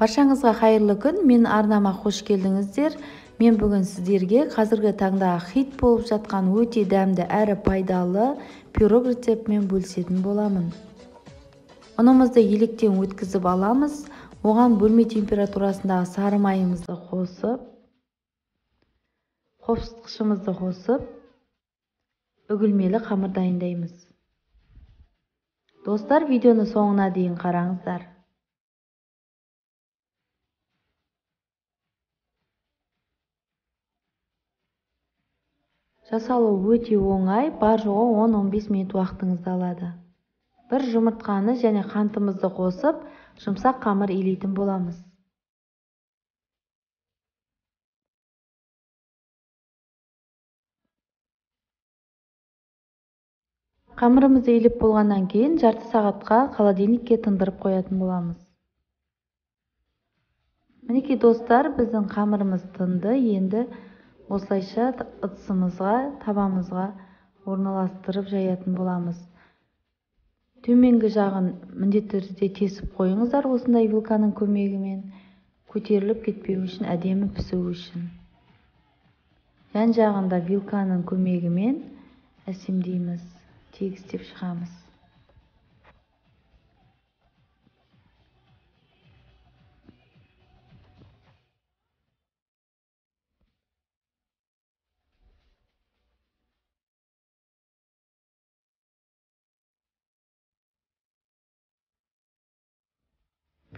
Баршаңызға қайырлы күн, мен арнама қош келдіңіздер. Мен бүгін сіздерге қазіргі таңда хит болып жатқан өте дәмді әрі пайдалы пирог рецептімен бөлісетін боламын. Ұнымызды електен өткізіп аламыз. Оған бөлме температурасындағы сары майымызды қосып, қосқышымызды қосып, үгілмелі қамыр дайындаймыз. Достар, видеоны соңына дейін қараңыздар. Жасалу өте оңай, бар жоғы 10-15 минут уақытыңызды алады. Бір жұмыртқаны және қантымызды қосып, жұмсақ қамыр илейтін боламыз. Қамырымызды илеп болғаннан кейін жарты сағатқа холодильникке тындырып қоятын боламыз. Мінекей достар, біздің қамырымыз тынды. Енді осылайша ыдысымызға, табамызға орналастырып жаятын боламыз. Төменгі жағын міндетті түрде тесіп қойыңыздар, осындай вилканың көмегімен көтеріліп кетпеу үшін, әдемі пісуі үшін. Жан жағында вилканың көмегімен әсемдейміз, тегістеп шығамыз.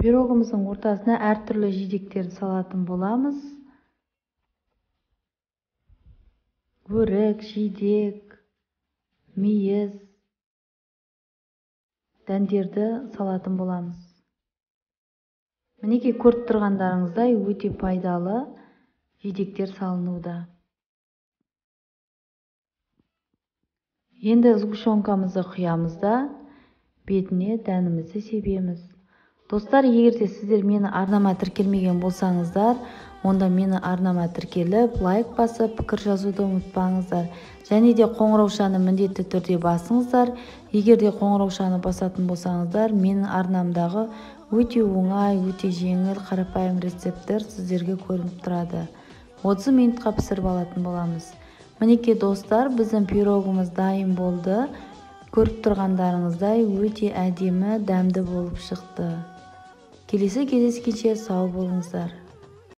Пирогымыздың ортасына әртүрлі жидектерді салатын боламыз. Өрік, жидек, мейіз, дәндерді салатын боламыз. Мінекей көріп тұрғандарыңыздай өте пайдалы жидектер салынуда. Енді сгущенкамызды құямыз да бетіне дәнімізді себеміз. Достар, егер де сіздер мені арнама тіркелмеген болсаңыздар, онда мені арнама тіркеліп, лайк басып, пікір жазуды ұмытпаңыздар. Және де қоңыраушаны міндетті түрде басыңыздар. Егер де қоңыраушаны басатын болсаңыздар, менің арнамдағы өте оңай, өте жеңіл, қарапайым рецепттер сіздерге көрініп тұрады. 30 минутқа пісіріп алатын боламыз. Мінекей достар, біздің пирогымыз дайын болды. Көріп тұрғандарыңыздай өте әдемі, дәмді болып шықты. Келесі кездескенше сау болыңыздар.